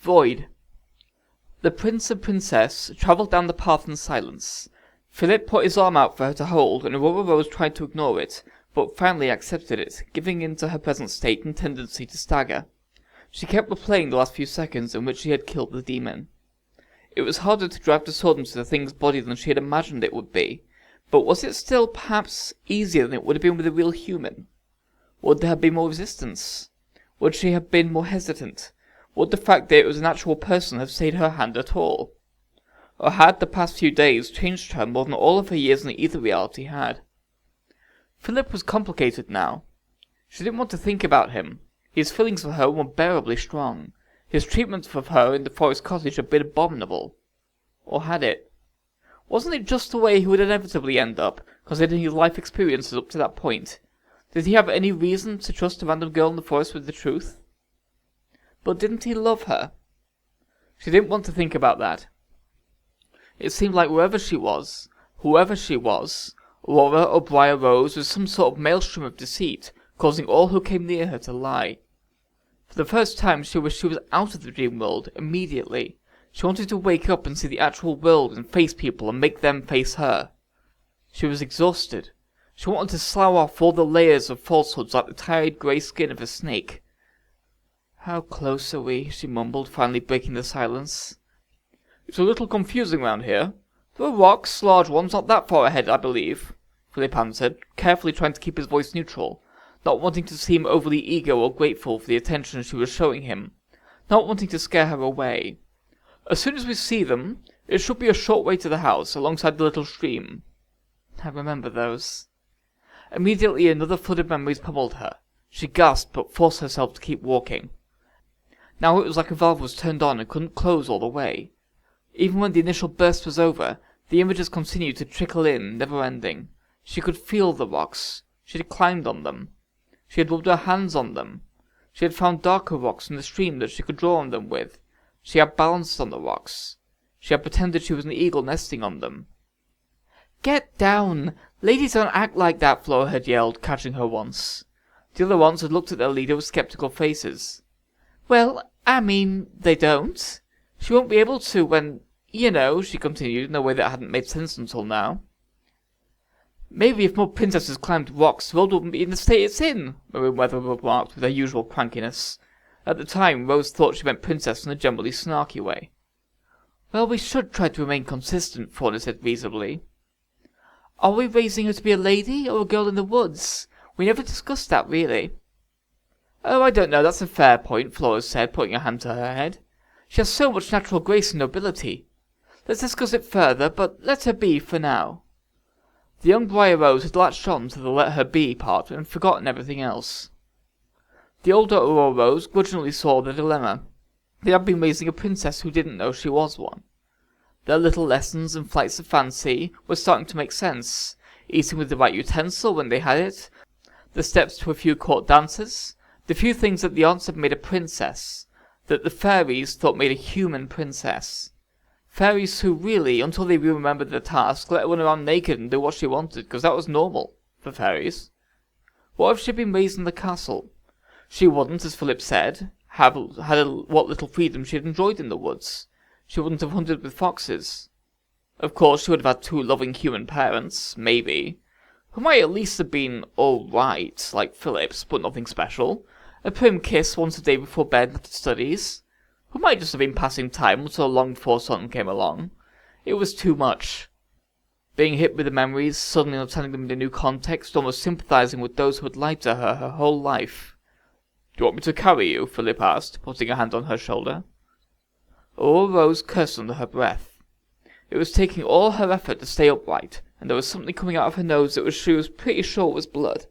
Void. The prince and princess travelled down the path in silence. Philip put his arm out for her to hold, and Aurora Rose tried to ignore it, but finally accepted it, giving in to her present state and tendency to stagger. She kept replaying the last few seconds in which she had killed the demon. It was harder to drive the sword into the thing's body than she had imagined it would be, but was it still perhaps easier than it would have been with a real human? Would there have been more resistance? Would she have been more hesitant? Would the fact that it was an actual person have stayed her hand at all? Or had the past few days changed her more than all of her years in the ether reality had? Philip was complicated now. She didn't want to think about him. His feelings for her were unbearably strong. His treatment of her in the forest cottage had been abominable. Or had it? Wasn't it just the way he would inevitably end up, considering his life experiences up to that point? Did he have any reason to trust a random girl in the forest with the truth? But didn't he love her? She didn't want to think about that. It seemed like whoever she was, Aurora or Briar Rose was some sort of maelstrom of deceit, causing all who came near her to lie. For the first time she wished she was out of the dream world, immediately. She wanted to wake up and see the actual world and face people and make them face her. She was exhausted. She wanted to slough off all the layers of falsehoods like the tired grey skin of a snake. "How close are we?" she mumbled, finally breaking the silence. "It's a little confusing round here. There are rocks, large ones, not that far ahead, I believe," Philip answered, carefully trying to keep his voice neutral, not wanting to seem overly eager or grateful for the attention she was showing him, not wanting to scare her away. "As soon as we see them, it should be a short way to the house, alongside the little stream." I remember those. Immediately another flood of memories pummeled her. She gasped, but forced herself to keep walking. Now it was like a valve was turned on and couldn't close all the way. Even when the initial burst was over, the images continued to trickle in, never ending. She could feel the rocks. She had climbed on them. She had rubbed her hands on them. She had found darker rocks in the stream that she could draw on them with. She had balanced on the rocks. She had pretended she was an eagle nesting on them. "Get down! Ladies don't act like that," Flora had yelled, catching her once. The other ones had looked at their leader with sceptical faces. "Well, I mean, they don't. She won't be able to when, she continued in a way that hadn't made sense until now. "Maybe if more princesses climbed rocks, the world wouldn't be in the state it's in," Meriwether remarked with her usual crankiness. At the time, Rose thought she meant princess in a generally snarky way. "Well, we should try to remain consistent," Fauna said reasonably. "Are we raising her to be a lady or a girl in the woods? We never discussed that, really." "Oh, I don't know, that's a fair point," Flora said, putting her hand to her head. "She has so much natural grace and nobility. Let's discuss it further, but let her be for now." The young Briar Rose had latched on to the let her be part and forgotten everything else. The older Aurora Rose grudgingly saw the dilemma. They had been raising a princess who didn't know she was one. Their little lessons and flights of fancy were starting to make sense, eating with the right utensil when they had it, the steps to a few court dances, the few things that the aunts had made a princess, that the fairies thought made a human princess. Fairies who really, until they remembered the task, let her run around naked and do what she wanted, because that was normal for fairies. What if she'd been raised in the castle? She wouldn't, as Philip said, have had what little freedom she had enjoyed in the woods. She wouldn't have hunted with foxes. Of course, she would have had 2 loving human parents, maybe, who might at least have been all right, like Philip's, but nothing special. A prim kiss once a day before bed after studies, who might just have been passing time until long before Sutton came along. It was too much. Being hit with the memories, suddenly understanding them in a new context, almost sympathizing with those who had lied to her whole life. "Do you want me to carry you?" Philip asked, putting a hand on her shoulder. Aurora Rose cursed under her breath. It was taking all her effort to stay upright, and there was something coming out of her nose that she was pretty sure was blood.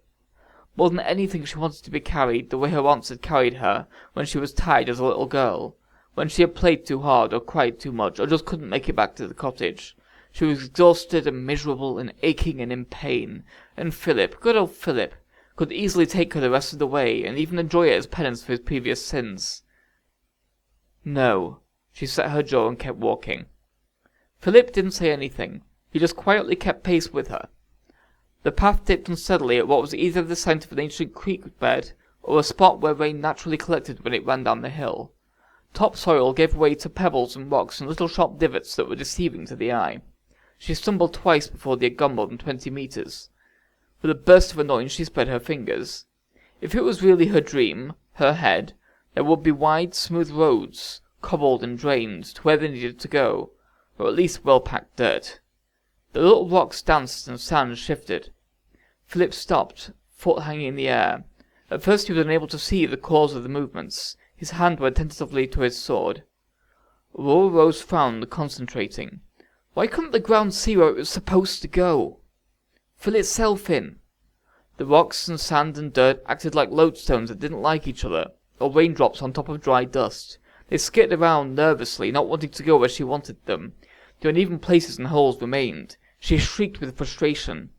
More than anything she wanted to be carried the way her aunts had carried her when she was tired as a little girl, when she had played too hard or cried too much or just couldn't make it back to the cottage. She was exhausted and miserable and aching and in pain, and Philip, good old Philip, could easily take her the rest of the way and even enjoy it as penance for his previous sins. No. She set her jaw and kept walking. Philip didn't say anything. He just quietly kept pace with her. The path dipped unsteadily at what was either the site of an ancient creek bed or a spot where rain naturally collected when it ran down the hill. Topsoil gave way to pebbles and rocks and little sharp divots that were deceiving to the eye. She stumbled twice before they had gone more than 20 meters. With a burst of annoyance, she spread her fingers. If it was really her dream, her head, there would be wide, smooth roads, cobbled and drained, to where they needed to go, or at least well-packed dirt. The little rocks danced and sand shifted. Philip stopped, foot hanging in the air. At first he was unable to see the cause of the movements. His hand went tentatively to his sword. Aurora Rose frowned, concentrating. Why couldn't the ground see where it was supposed to go? Fill itself in. The rocks and sand and dirt acted like lodestones that didn't like each other, or raindrops on top of dry dust. They skittered around nervously, not wanting to go where she wanted them. The uneven places and holes remained. She shrieked with frustration.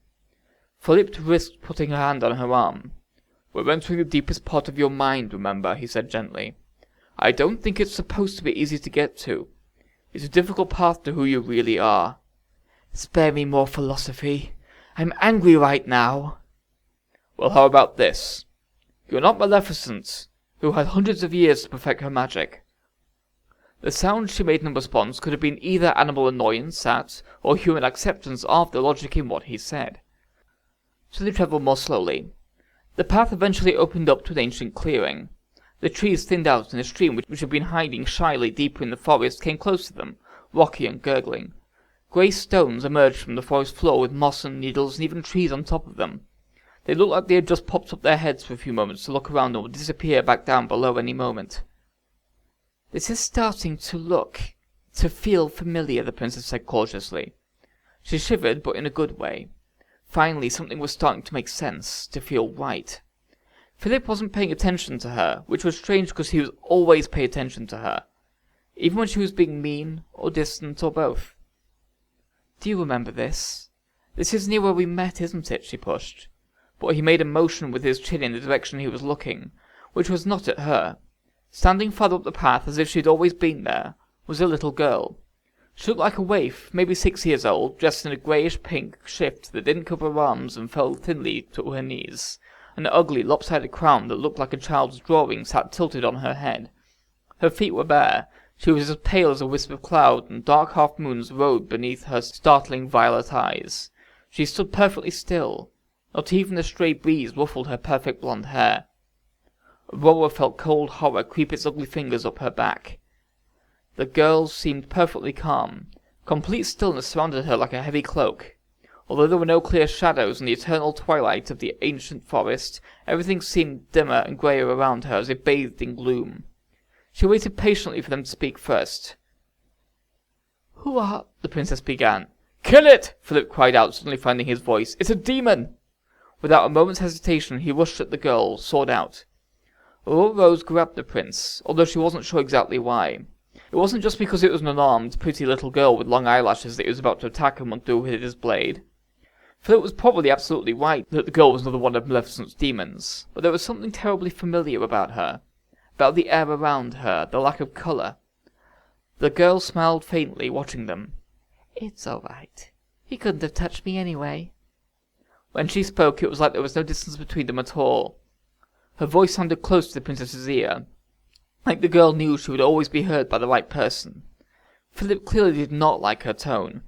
Philip risked putting her hand on her arm. We're entering the deepest part of your mind, remember, he said gently. I don't think it's supposed to be easy to get to. It's a difficult path to who you really are. Spare me more philosophy. I'm angry right now. Well, how about this? You're not Maleficent, who had hundreds of years to perfect her magic. The sound she made in response could have been either animal annoyance at, or human acceptance of the logic in what he said. So they travelled more slowly. The path eventually opened up to an ancient clearing. The trees thinned out and a stream which had been hiding shyly deeper in the forest came close to them, rocky and gurgling. Grey stones emerged from the forest floor with moss and needles and even trees on top of them. They looked like they had just popped up their heads for a few moments to look around and would disappear back down below any moment. This is starting to feel familiar, the princess said cautiously. She shivered, but in a good way. Finally, something was starting to make sense, to feel right. Philip wasn't paying attention to her, which was strange because he was always paying attention to her, even when she was being mean, or distant, or both. Do you remember this? This is near where we met, isn't it? She pushed. But he made a motion with his chin in the direction he was looking, which was not at her. Standing farther up the path, as if she had always been there, was a little girl. She looked like a waif, maybe 6 years old, dressed in a greyish-pink shift that didn't cover her arms and fell thinly to her knees. An ugly, lopsided crown that looked like a child's drawing sat tilted on her head. Her feet were bare. She was as pale as a wisp of cloud, and dark half-moons rode beneath her startling violet eyes. She stood perfectly still. Not even a stray breeze ruffled her perfect blonde hair. Aurora felt cold horror creep its ugly fingers up her back. The girl seemed perfectly calm. Complete stillness surrounded her like a heavy cloak. Although there were no clear shadows in the eternal twilight of the ancient forest, everything seemed dimmer and greyer around her as if bathed in gloom. She waited patiently for them to speak first. "Who are—" the princess began. "Kill it!" Philip cried out, suddenly finding his voice. "It's a demon!" Without a moment's hesitation, he rushed at the girl, sword out. Aurora Rose grabbed the prince, although she wasn't sure exactly why. It wasn't just because it was an unarmed, pretty little girl with long eyelashes that he was about to attack and went through with his blade. Philip was probably absolutely right that the girl was another one of Maleficent's demons, but there was something terribly familiar about her, about the air around her, the lack of colour. The girl smiled faintly, watching them. "It's all right. He couldn't have touched me anyway." When she spoke, it was like there was no distance between them at all. Her voice sounded close to the princess's ear, like the girl knew she would always be heard by the right person. Philip clearly did not like her tone.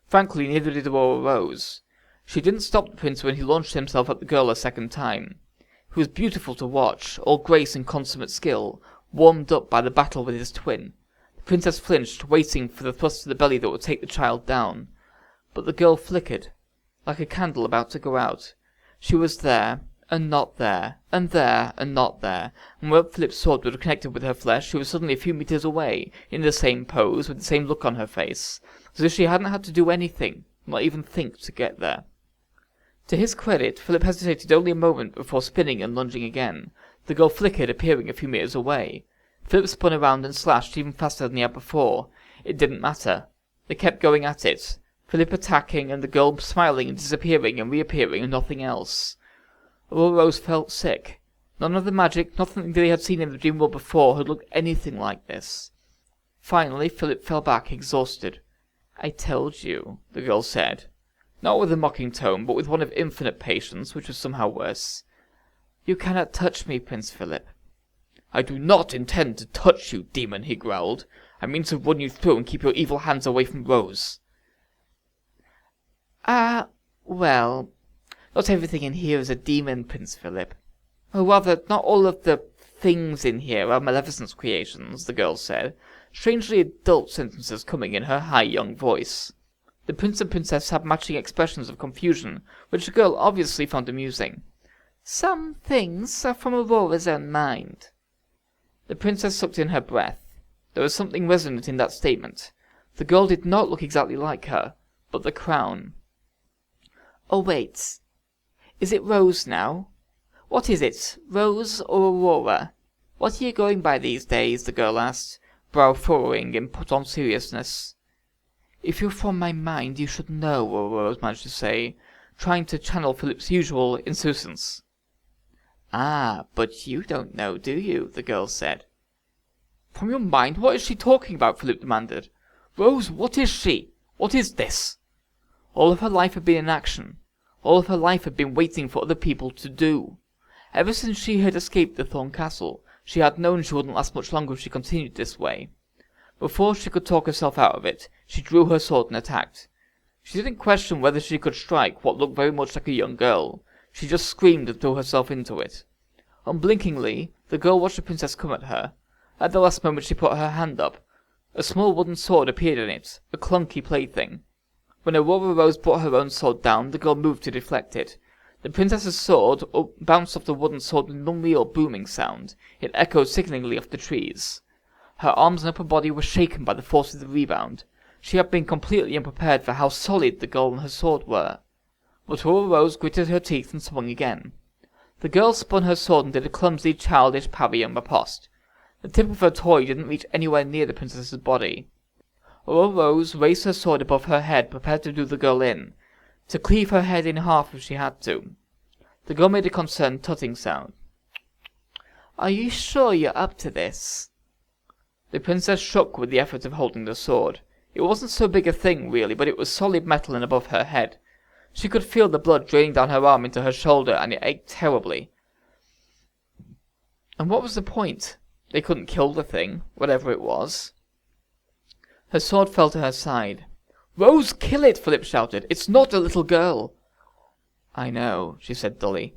Frankly, neither did Aurora Rose. She didn't stop the prince when he launched himself at the girl a second time. He was beautiful to watch, all grace and consummate skill, warmed up by the battle with his twin. The princess flinched, waiting for the thrust to the belly that would take the child down. But the girl flickered, like a candle about to go out. She was there, and not there, and there, and not there, and where Philip's sword would have connected with her flesh, she was suddenly a few meters away, in the same pose, with the same look on her face, as if she hadn't had to do anything, not even think, to get there. To his credit, Philip hesitated only a moment before spinning and lunging again. The girl flickered, appearing a few meters away. Philip spun around and slashed even faster than he had before. It didn't matter. They kept going at it, Philip attacking and the girl smiling and disappearing and reappearing and nothing else. Aurora Rose felt sick. None of the magic, nothing they had seen in the dream world before, had looked anything like this. Finally, Philip fell back, exhausted. "I told you," the girl said. Not with a mocking tone, but with one of infinite patience, which was somehow worse. "You cannot touch me, Prince Philip." I do not intend to touch you, demon, he growled. I mean to run you through and keep your evil hands away from Rose. Well, not everything in here is a demon, Prince Philip. Or rather, not all of the things in here are Maleficent's creations, the girl said, strangely adult sentences coming in her high young voice. The prince and princess had matching expressions of confusion, which the girl obviously found amusing. Some things are from Aurora's own mind. The princess sucked in her breath. There was something resonant in that statement. The girl did not look exactly like her, but the crown. Oh wait, is it Rose now? What is it, Rose or Aurora? What are you going by these days? The girl asked, brow furrowing in put-on seriousness. If you're from my mind, you should know, Aurora managed to say, trying to channel Philip's usual insouciance. Ah, but you don't know, do you? The girl said. From your mind? What is she talking about? Philip demanded. Rose, what is she? What is this? All of her life had been in action. All of her life had been waiting for other people to do. Ever since she had escaped the Thorn Castle, she had known she wouldn't last much longer if she continued this way. Before she could talk herself out of it, she drew her sword and attacked. She didn't question whether she could strike what looked very much like a young girl. She just screamed and threw herself into it. Unblinkingly, the girl watched the princess come at her. At the last moment she put her hand up. A small wooden sword appeared in it, a clunky plaything. When Aurora Rose brought her own sword down, the girl moved to deflect it. The princess's sword bounced off the wooden sword with an unreal booming sound. It echoed sickeningly off the trees. Her arms and upper body were shaken by the force of the rebound. She had been completely unprepared for how solid the girl and her sword were. But Aurora Rose gritted her teeth and swung again. The girl spun her sword and did a clumsy, childish parry and riposte. The tip of her toy didn't reach anywhere near the princess's body. Aurora Rose raised her sword above her head, prepared to do the girl in, to cleave her head in half if she had to. The girl made a concerned tutting sound. Are you sure you're up to this? The princess shook with the effort of holding the sword. It wasn't so big a thing, really, but it was solid metal and above her head. She could feel the blood draining down her arm into her shoulder, and it ached terribly. And what was the point? They couldn't kill the thing, whatever it was. Her sword fell to her side. Rose, kill it! Philip shouted. It's not a little girl. I know, she said dully.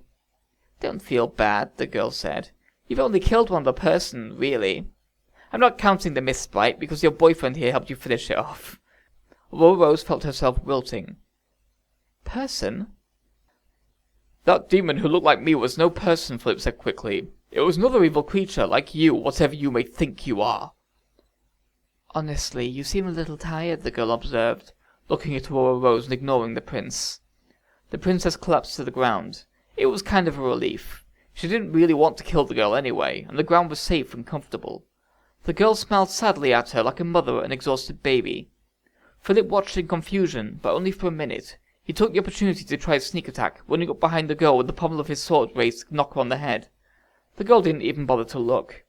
Don't feel bad, the girl said. You've only killed one other person, really. I'm not counting the mist-sprite, because your boyfriend here helped you finish it off. Aurora Rose felt herself wilting. Person? That demon who looked like me was no person, Philip said quickly. It was another evil creature, like you, whatever you may think you are. Honestly, you seem a little tired, the girl observed, looking at Aurora Rose and ignoring the prince. The princess collapsed to the ground. It was kind of a relief. She didn't really want to kill the girl anyway, and the ground was safe and comfortable. The girl smiled sadly at her like a mother at an exhausted baby. Philip watched in confusion, but only for a minute. He took the opportunity to try a sneak attack, running up behind the girl with the pommel of his sword raised to knock her on the head. The girl didn't even bother to look.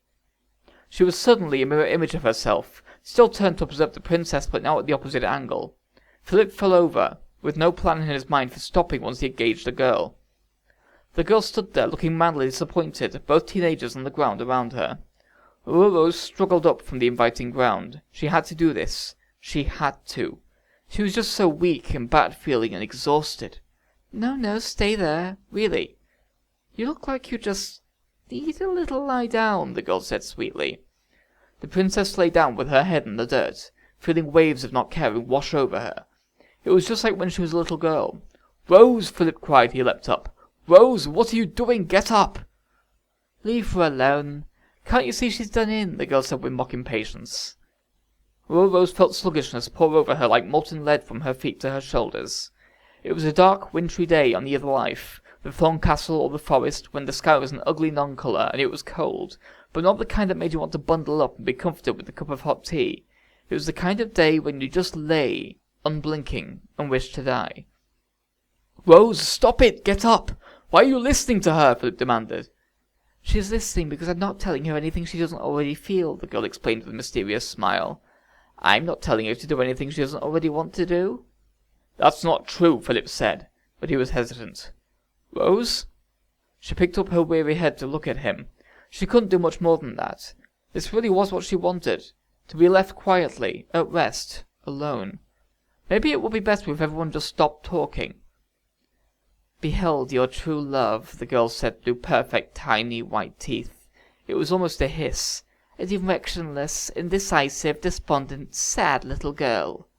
She was suddenly a mirror image of herself, still turned to observe the princess but now at the opposite angle. Philip fell over, with no plan in his mind for stopping once he had gauged the girl. The girl stood there looking madly disappointed, both teenagers on the ground around her. Aurora Rose struggled up from the inviting ground. She had to do this. She had to. She was just so weak and bad-feeling and exhausted. No, stay there. Really. You look like you just need a little lie down, the girl said sweetly. The princess lay down with her head in the dirt, feeling waves of not caring wash over her. It was just like when she was a little girl. Rose, Philip cried. He leapt up. Rose, what are you doing? Get up! Leave her alone. Can't you see she's done in? The girl said with mock impatience. Aurora Rose felt sluggishness pour over her like molten lead from her feet to her shoulders. It was a dark, wintry day on either life, the Thorn Castle or the forest, when the sky was an ugly non-colour and it was cold, but not the kind that made you want to bundle up and be comforted with a cup of hot tea. It was the kind of day when you just lay, unblinking, and wished to die. Rose, stop it! Get up! Why are you listening to her? Philip demanded. She's listening because I'm not telling her anything she doesn't already feel, the girl explained with a mysterious smile. I'm not telling her to do anything she doesn't already want to do. That's not true, Philip said, but he was hesitant. Rose? She picked up her weary head to look at him. She couldn't do much more than that. This really was what she wanted, to be left quietly, at rest, alone. Maybe it would be better if everyone just stopped talking. "Beheld your true love," the girl said through perfect tiny white teeth. It was almost a hiss. "A directionless, indecisive, despondent, sad little girl."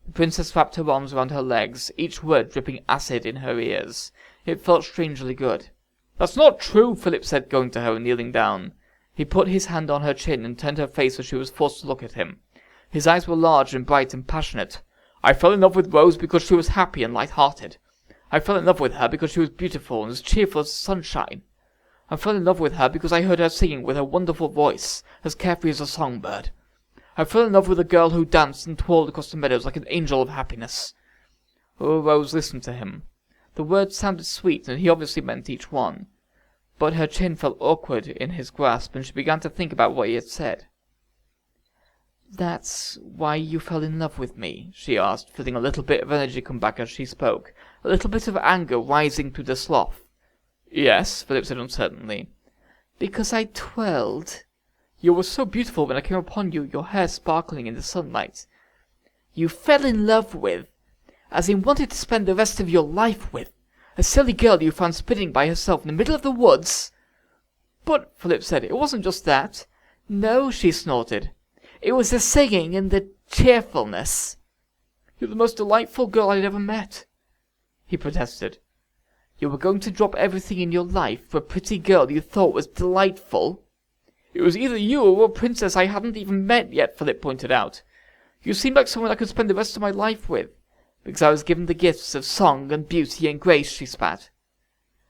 The princess wrapped her arms around her legs, each word dripping acid in her ears. It felt strangely good. "That's not true," Philip said, going to her and kneeling down. He put his hand on her chin and turned her face so she was forced to look at him. His eyes were large and bright and passionate. "I fell in love with Rose because she was happy and light-hearted. I fell in love with her because she was beautiful and as cheerful as the sunshine. I fell in love with her because I heard her singing with her wonderful voice, as carefree as a songbird. I fell in love with a girl who danced and twirled across the meadows like an angel of happiness." Oh, Rose listened to him. The words sounded sweet, and he obviously meant each one. But her chin felt awkward in his grasp, and she began to think about what he had said. "That's why you fell in love with me?" she asked, feeling a little bit of energy come back as she spoke, a little bit of anger rising through the sloth. "Yes," Philip said uncertainly. "Because I twirled. You were so beautiful when I came upon you, your hair sparkling in the sunlight." "You fell in love with, as in wanted to spend the rest of your life with, a silly girl you found spinning by herself in the middle of the woods?" "But," Philip said, "it wasn't just that." "No," she snorted. "It was the singing and the cheerfulness." "You're the most delightful girl I'd ever met," he protested. "You were going to drop everything in your life for a pretty girl you thought was delightful?" "It was either you or a princess I hadn't even met yet," Philip pointed out. "You seemed like someone I could spend the rest of my life with, because I was given the gifts of song and beauty and grace," she spat.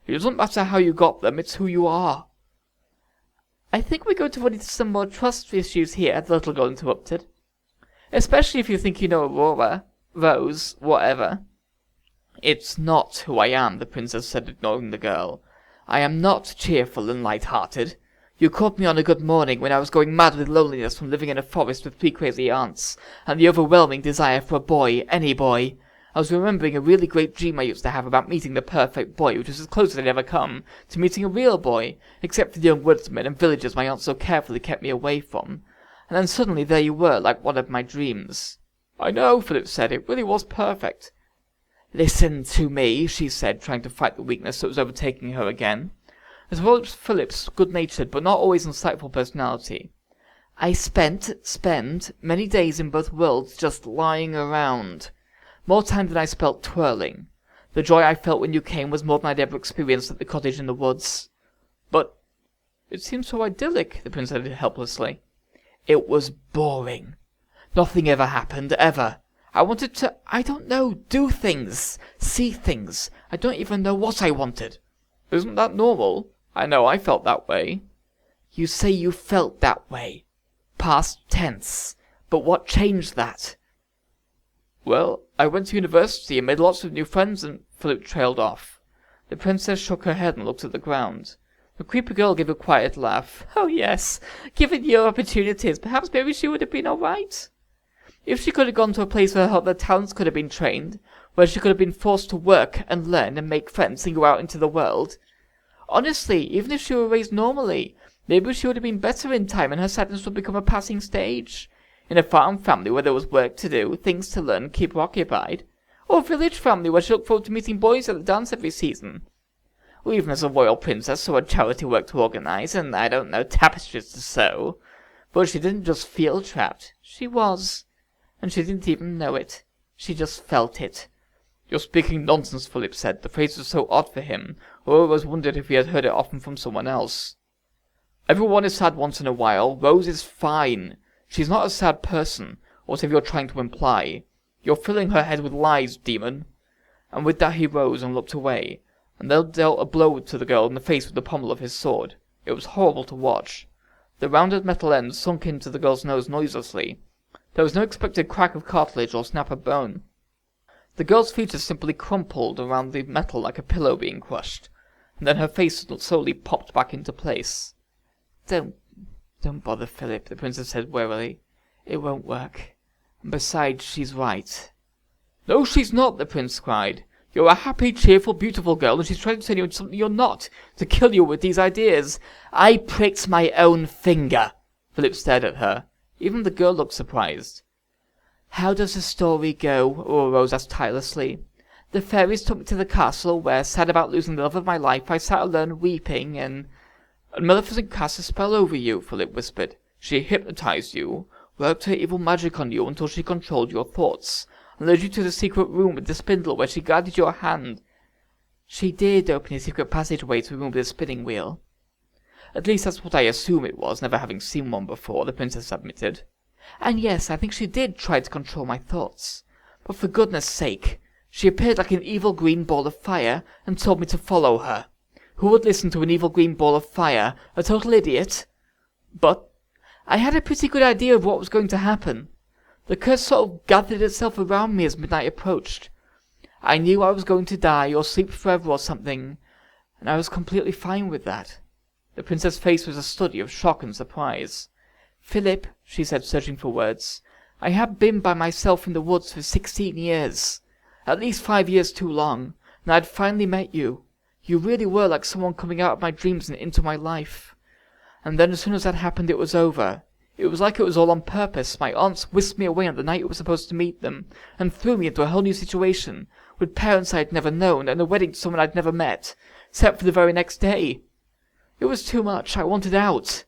"It doesn't matter how you got them, it's who you are." "I think we're going to run into some more trust issues here," the little girl interrupted. "Especially if you think you know Aurora, Rose, whatever." "It's not who I am," the princess said, ignoring the girl. "I am not cheerful and light-hearted. You caught me on a good morning when I was going mad with loneliness from living in a forest with 3 crazy aunts, and the overwhelming desire for a boy, any boy. I was remembering a really great dream I used to have about meeting the perfect boy, which was as close as I'd ever come to meeting a real boy, except for the young woodsmen and villagers my aunt so carefully kept me away from. And then suddenly there you were, like one of my dreams." "I know," Philip said. "It really was perfect." "Listen to me," she said, trying to fight the weakness that was overtaking her again, as well as Philip's good-natured but not always insightful personality. "I spend many days in both worlds just lying around. More time than I spent twirling. The joy I felt when you came was more than I'd ever experienced at the cottage in the woods." "But it seems so idyllic," the prince said helplessly. "It was boring. Nothing ever happened, ever. I wanted to, I don't know, do things, see things. I don't even know what I wanted." "Isn't that normal? I know I felt that way." "You say you felt that way. Past tense. But what changed that?" "Well, I went to university and made lots of new friends and—" Philip trailed off. The princess shook her head and looked at the ground. The creepy girl gave a quiet laugh. "Oh yes, given your opportunities, perhaps maybe she would have been all right. If she could have gone to a place where her talents could have been trained, where she could have been forced to work and learn and make friends and go out into the world. Honestly, even if she were raised normally, maybe she would have been better in time and her sadness would become a passing stage. In a farm family where there was work to do, things to learn, keep her occupied. Or a village family where she looked forward to meeting boys at the dance every season. Or even as a royal princess who had charity work to organize and, I don't know, tapestries to sew. But she didn't just feel trapped. She was. And she didn't even know it. She just felt it." "You're speaking nonsense," Philip said. The phrase was so odd for him. Aurora wondered if he had heard it often from someone else. "Everyone is sad once in a while. Rose is fine. She's not a sad person, or whatever you're trying to imply. You're filling her head with lies, demon." And with that he rose and looked away, and then dealt a blow to the girl in the face with the pommel of his sword. It was horrible to watch. The rounded metal end sunk into the girl's nose noiselessly. There was no expected crack of cartilage or snap of bone. The girl's features simply crumpled around the metal like a pillow being crushed, and then her face slowly popped back into place. Don't bother, Philip," the princess said warily. "It won't work. And besides, she's right." "No, she's not," the prince cried. You're a happy, cheerful, beautiful girl, and she's trying to turn you into something you're not, to kill you with these ideas. I pricked my own finger. Philip stared at her. Even the girl looked surprised. How does the story go? Aurora asked tirelessly. The fairies took me to the castle where, sad about losing the love of my life, I sat alone weeping, and Maleficent cast a spell over you, Philip whispered. She hypnotized you, worked her evil magic on you until she controlled your thoughts, and led you to the secret room with the spindle where she guided your hand. She did open a secret passageway to the room with the spinning wheel. At least that's what I assume it was, never having seen one before, the princess admitted. And yes, I think she did try to control my thoughts. But for goodness sake, she appeared like an evil green ball of fire and told me to follow her. Who would listen to an evil green ball of fire? A total idiot? But I had a pretty good idea of what was going to happen. The curse sort of gathered itself around me as midnight approached. I knew I was going to die or sleep forever or something, and I was completely fine with that. The princess' face was a study of shock and surprise. Philip, she said, searching for words, I had been by myself in the woods for 16 years. At least 5 years too long, and I had finally met you. You really were like someone coming out of my dreams and into my life. And then as soon as that happened, it was over. It was like it was all on purpose. My aunts whisked me away on the night we were supposed to meet them, and threw me into a whole new situation, with parents I had never known, and a wedding to someone I'd never met, except for the very next day. It was too much. I wanted out.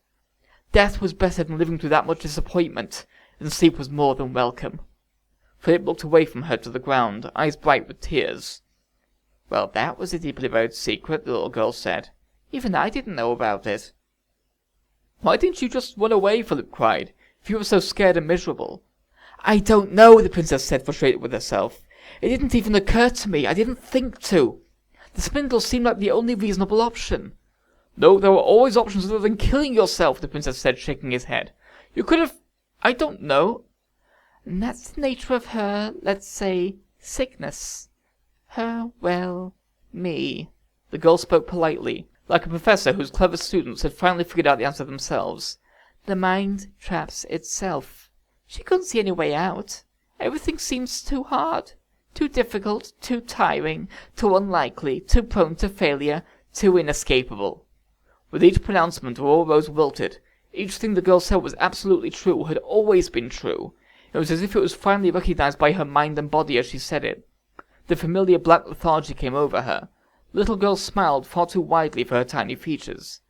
Death was better than living through that much disappointment, and sleep was more than welcome. Philip looked away from her to the ground, eyes bright with tears. Well, that was a deeply buried secret, the little girl said. Even I didn't know about it. Why didn't you just run away? Philip cried, if you were so scared and miserable. I don't know, the princess said, frustrated with herself. It didn't even occur to me. I didn't think to. The spindle seemed like the only reasonable option. No, there were always options other than killing yourself, the princess said, shaking his head. You could have... I don't know. And that's the nature of her, let's say, sickness. Her, well, me. The girl spoke politely, like a professor whose clever students had finally figured out the answer themselves. The mind traps itself. She couldn't see any way out. Everything seems too hard, too difficult, too tiring, too unlikely, too prone to failure, too inescapable. With each pronouncement, Aurora Rose wilted. Each thing the girl said was absolutely true, had always been true. It was as if it was finally recognized by her mind and body as she said it. The familiar black lethargy came over her. The little girl smiled far too widely for her tiny features.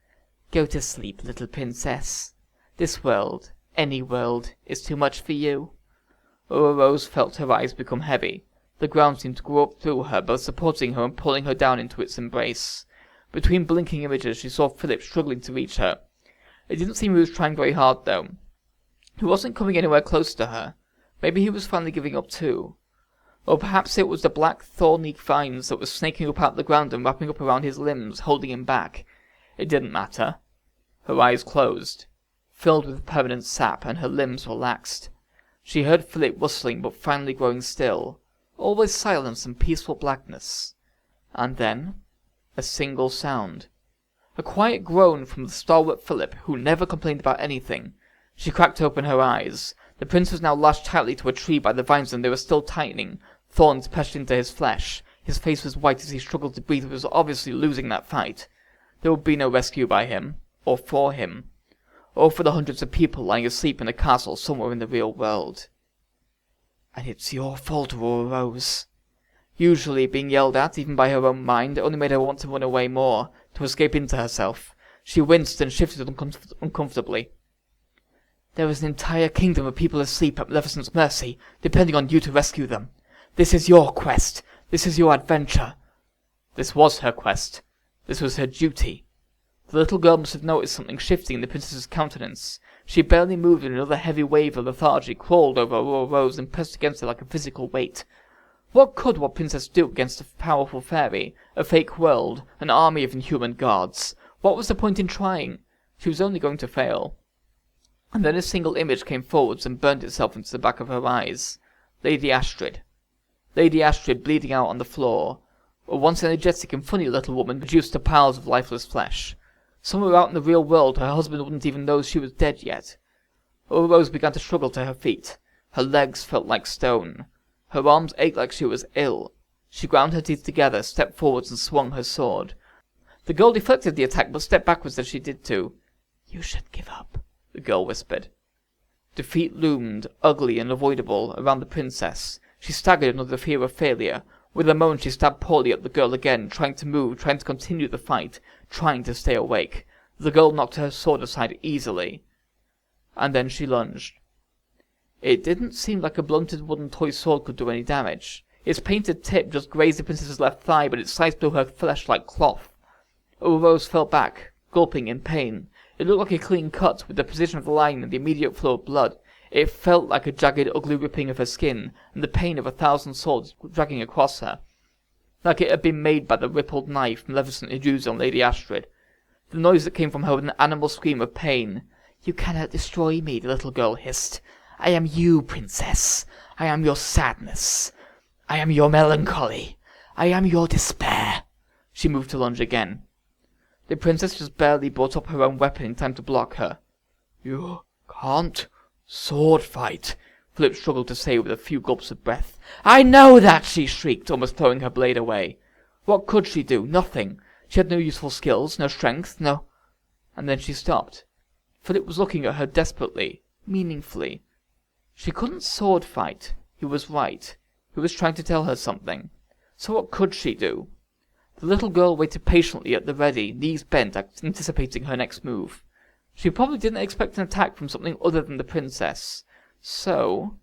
Go to sleep, little princess. This world, any world, is too much for you. Aurora Rose felt her eyes become heavy. The ground seemed to grow up through her, both supporting her and pulling her down into its embrace. Between blinking images, she saw Philip struggling to reach her. It didn't seem he was trying very hard, though. He wasn't coming anywhere close to her. Maybe he was finally giving up too. Or perhaps it was the black thorny vines that were snaking up out of the ground and wrapping up around his limbs, holding him back. It didn't matter. Her eyes closed, filled with permanent sap, and her limbs relaxed. She heard Philip whistling, but finally growing still. Always silence and peaceful blackness. And then, a single sound. A quiet groan from the stalwart Philip, who never complained about anything. She cracked open her eyes. The prince was now lashed tightly to a tree by the vines, and they were still tightening. Thorns pressed into his flesh. His face was white as he struggled to breathe. He was obviously losing that fight. There would be no rescue by him, or for him, or for the hundreds of people lying asleep in a castle somewhere in the real world. And it's your fault, Aurora Rose. Usually, being yelled at, even by her own mind, only made her want to run away more, to escape into herself. She winced and shifted uncomfortably. There is an entire kingdom of people asleep at Maleficent's mercy, depending on you to rescue them. This is your quest. This is your adventure. This was her quest. This was her duty. The little girl must have noticed something shifting in the princess's countenance. She barely moved, and another heavy wave of lethargy crawled over Aurora Rose and pressed against her like a physical weight. What could one princess do against a powerful fairy, a fake world, an army of inhuman guards? What was the point in trying? She was only going to fail. And then a single image came forwards and burned itself into the back of her eyes. Lady Astrid. Lady Astrid bleeding out on the floor. A once energetic and funny little woman reduced to piles of lifeless flesh. Somewhere out in the real world, her husband wouldn't even know she was dead yet. Aurora Rose began to struggle to her feet. Her legs felt like stone. Her arms ached like she was ill. She ground her teeth together, stepped forwards, and swung her sword. The girl deflected the attack, but stepped backwards as she did so. "You should give up," the girl whispered. Defeat loomed, ugly and avoidable, around the princess. She staggered under the fear of failure. With a moan, she stabbed poorly at the girl again, trying to move, trying to continue the fight, trying to stay awake. The girl knocked her sword aside easily. And then she lunged. It didn't seem like a blunted wooden toy sword could do any damage. Its painted tip just grazed the princess's left thigh, but it sliced through her flesh like cloth. Aurora fell back, gulping in pain. It looked like a clean cut, with the precision of the line and the immediate flow of blood. It felt like a jagged, ugly ripping of her skin, and the pain of 1,000 swords dragging across her. Like it had been made by the rippled knife Maleficent had used on Lady Astrid. The noise that came from her was an animal scream of pain. "You cannot destroy me," the little girl hissed. "I am you, princess. I am your sadness. I am your melancholy. I am your despair." She moved to lunge again. The princess just barely brought up her own weapon in time to block her. "You can't sword fight," Philip struggled to say with a few gulps of breath. "I know that!" she shrieked, almost throwing her blade away. What could she do? Nothing. She had no useful skills, no strength, no... And then she stopped. Philip was looking at her desperately, meaningfully. She couldn't sword fight. He was right. He was trying to tell her something. So what could she do? The little girl waited patiently at the ready, knees bent, anticipating her next move. She probably didn't expect an attack from something other than the princess. So...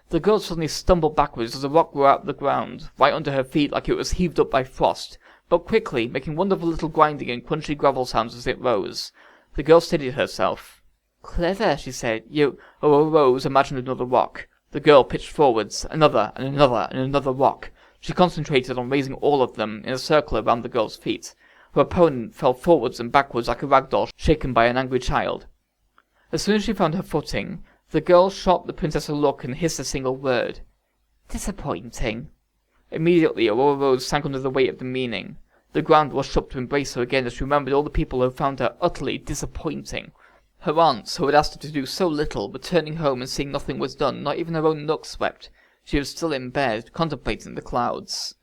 The girl suddenly stumbled backwards as a rock grew out of the ground, right under her feet like it was heaved up by frost, but quickly, making wonderful little grinding and crunchy gravel sounds as it rose. The girl steadied herself. "Clever," she said. "You..." Aurora rose, imagined another rock. The girl pitched forwards, another, and another, and another rock. She concentrated on raising all of them in a circle around the girl's feet. Her opponent fell forwards and backwards like a rag doll shaken by an angry child. As soon as she found her footing, the girl shot the princess a look and hissed a single word. "Disappointing." Immediately, Aurora Rose sank under the weight of the meaning. The ground rushed up to embrace her again as she remembered all the people who found her utterly disappointing. Her aunts, who had asked her to do so little, returning home and seeing nothing was done, not even her own nook swept. She was still in bed, contemplating the clouds.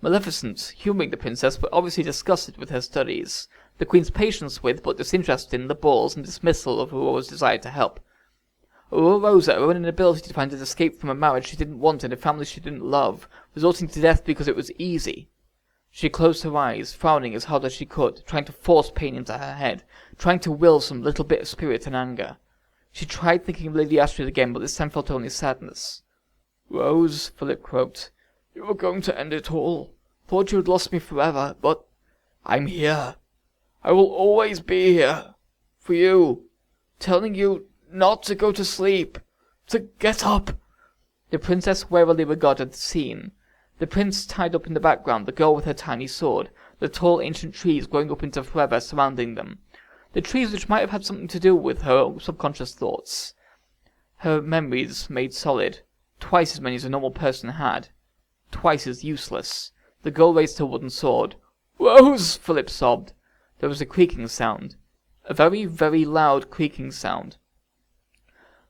Maleficent, humouring the princess, but obviously disgusted with her studies. The queen's patience with, but disinterested in, the balls and dismissal of Aurora's desire to help. Aurora rose at her own inability to find an escape from a marriage she didn't want and a family she didn't love, resorting to death because it was easy. She closed her eyes, frowning as hard as she could, trying to force pain into her head, trying to will some little bit of spirit and anger. She tried thinking of Lady Astrid again, but this time felt only sadness. "Rose," Philip croaked, "you were going to end it all. Thought you had lost me forever, but I'm here. I will always be here. For you. Telling you not to go to sleep. To get up." The princess warily regarded the scene. The prince tied up in the background, the girl with her tiny sword, the tall ancient trees growing up into forever surrounding them. The trees which might have had something to do with her subconscious thoughts. Her memories made solid. Twice as many as a normal person had. Twice as useless. The girl raised her wooden sword. "Rose!" Philip sobbed. There was a creaking sound. A very, very loud creaking sound.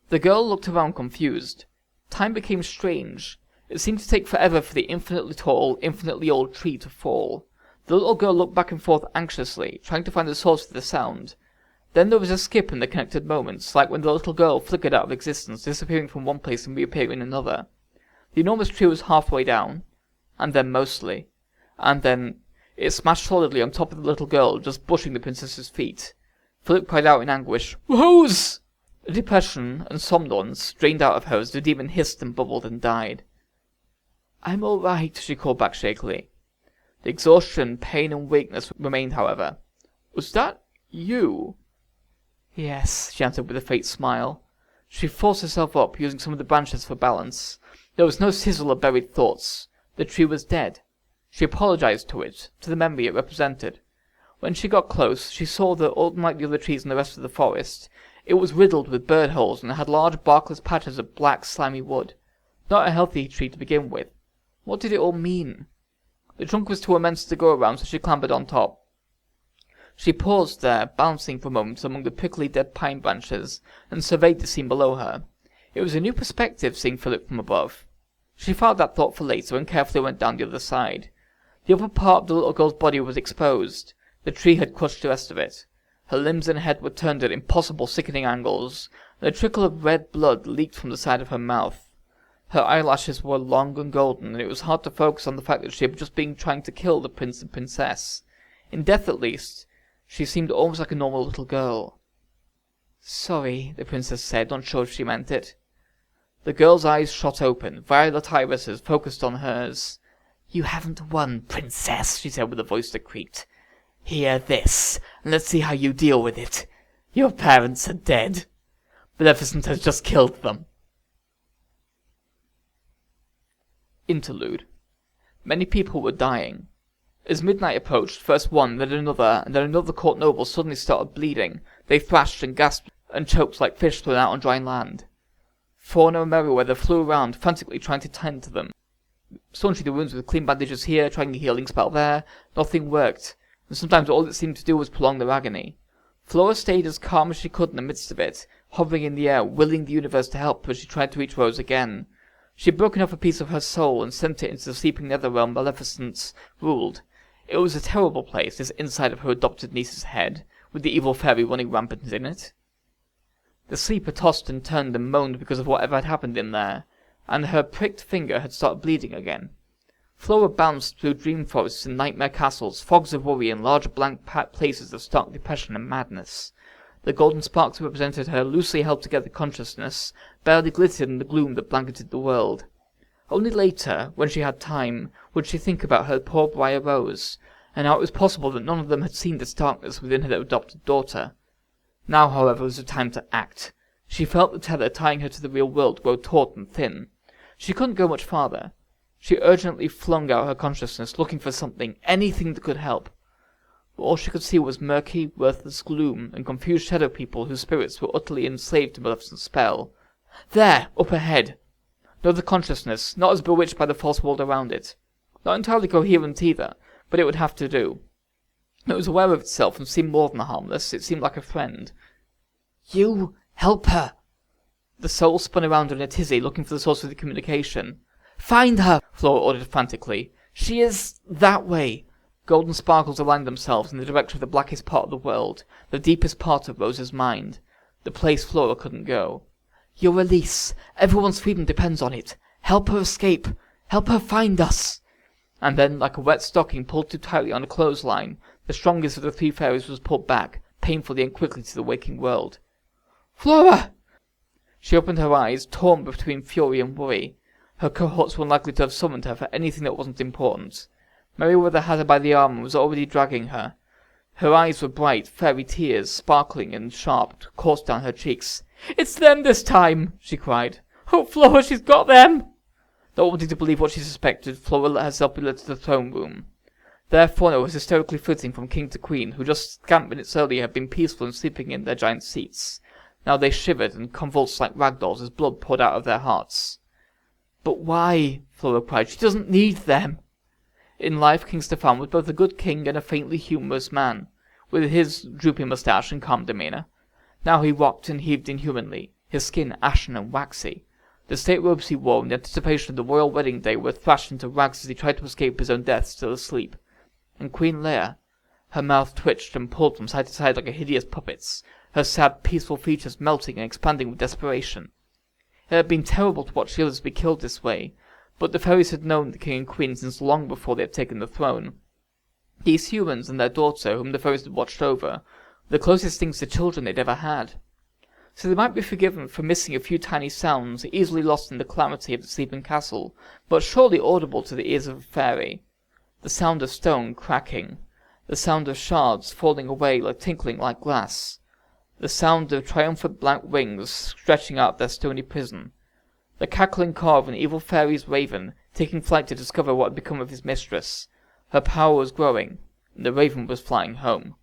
The girl looked around confused. Time became strange. It seemed to take forever for the infinitely tall, infinitely old tree to fall. The little girl looked back and forth anxiously, trying to find the source of the sound. Then there was a skip in the connected moments, like when the little girl flickered out of existence, disappearing from one place and reappearing in another. The enormous tree was halfway down, and then mostly, and then it smashed solidly on top of the little girl, just brushing the princess's feet. Philip cried out in anguish, "Rose!" The depression and somnolence drained out of her as the demon hissed and bubbled and died. "I'm all right," she called back shakily. The exhaustion, pain, and weakness remained, however. "Was that you?" "Yes," she answered with a faint smile. She forced herself up, using some of the branches for balance. There was no sizzle of buried thoughts. The tree was dead. She apologized to it, to the memory it represented. When she got close, she saw that, unlike the other trees in the rest of the forest, it was riddled with bird holes and had large barkless patches of black, slimy wood. Not a healthy tree to begin with. What did it all mean? The trunk was too immense to go around, so she clambered on top. She paused there, bouncing for a moment among the prickly dead pine branches, and surveyed the scene below her. It was a new perspective, seeing Philip from above. She filed that thought for later and carefully went down the other side. The upper part of the little girl's body was exposed. The tree had crushed the rest of it. Her limbs and head were turned at impossible, sickening angles, and a trickle of red blood leaked from the side of her mouth. Her eyelashes were long and golden, and it was hard to focus on the fact that she had just been trying to kill the prince and princess. In death, at least, she seemed almost like a normal little girl. "Sorry," the princess said, not sure if she meant it. The girl's eyes shot open, violet irises focused on hers. "You haven't won, princess," she said with a voice that creaked. "Hear this, and let's see how you deal with it. Your parents are dead. Maleficent has just killed them." Interlude. Many people were dying. As midnight approached, first one, then another, and then another court noble suddenly started bleeding. They thrashed and gasped and choked like fish thrown out on dry land. Fauna and Merryweather flew around, frantically trying to tend to them. Staunching the wounds with clean bandages here, trying a healing spell there. Nothing worked, and sometimes all it seemed to do was prolong their agony. Flora stayed as calm as she could in the midst of it, hovering in the air, willing the universe to help as she tried to reach Rose again. She had broken off a piece of her soul and sent it into the sleeping netherrealm Maleficent ruled. It was a terrible place, this inside of her adopted niece's head, with the evil fairy running rampant in it. The sleeper tossed and turned and moaned because of whatever had happened in there, and her pricked finger had started bleeding again. Flora bounced through dream forests and nightmare castles, fogs of worry and large blank places of stark depression and madness. The golden sparks that represented her loosely held together consciousness barely glittered in the gloom that blanketed the world. Only later, when she had time, would she think about her poor Briar Rose, and how it was possible that none of them had seen this darkness within her adopted daughter. Now, however, was the time to act. She felt the tether tying her to the real world grow taut and thin. She couldn't go much farther. She urgently flung out her consciousness, looking for something, anything that could help. But all she could see was murky, worthless gloom, and confused shadow people whose spirits were utterly enslaved to Maleficent's spell. There, up ahead! No other consciousness, not as bewitched by the false world around it. Not entirely coherent either, but it would have to do. It was aware of itself and seemed more than harmless. It seemed like a friend. "You help her!" The soul spun around in a tizzy, looking for the source of the communication. "Find her!" Flora ordered frantically. "She is that way." Golden sparkles aligned themselves in the direction of the blackest part of the world, the deepest part of Rose's mind, the place Flora couldn't go. "Your release. Everyone's freedom depends on it. Help her escape. Help her find us." And then, like a wet stocking pulled too tightly on a clothesline, the strongest of the three fairies was pulled back, painfully and quickly to the waking world. "Flora!" She opened her eyes, torn between fury and worry. Her cohorts were unlikely to have summoned her for anything that wasn't important. Merryweather had her by the arm and was already dragging her. Her eyes were bright, fairy tears, sparkling and sharp, coursed down her cheeks. "It's them this time!" she cried. "Oh, Flora, she's got them!" Not wanting to believe what she suspected, Flora let herself be led to the throne room. There Fauna was hysterically flitting from king to queen, who just scant minutes earlier had been peaceful and sleeping in their giant seats. Now they shivered and convulsed like ragdolls as blood poured out of their hearts. "But why?" Flora cried. "She doesn't need them." In life, King Stefan was both a good king and a faintly humorous man, with his drooping moustache and calm demeanor. Now he rocked and heaved inhumanly, his skin ashen and waxy. The state robes he wore in anticipation of the royal wedding day were thrashed into rags as he tried to escape his own death still asleep. And Queen Leia, her mouth twitched and pulled from side to side like a hideous puppet's, her sad, peaceful features melting and expanding with desperation. It had been terrible to watch the others be killed this way, but the fairies had known the king and queen since long before they had taken the throne. These humans and their daughter, whom the fairies had watched over, were the closest things to children they'd ever had. So they might be forgiven for missing a few tiny sounds, easily lost in the calamity of the sleeping castle, but surely audible to the ears of a fairy. The sound of stone cracking, the sound of shards falling away like tinkling like glass, the sound of triumphant black wings stretching out their stony prison, the cackling call of an evil fairy's raven taking flight to discover what had become of his mistress. Her power was growing, and the raven was flying home.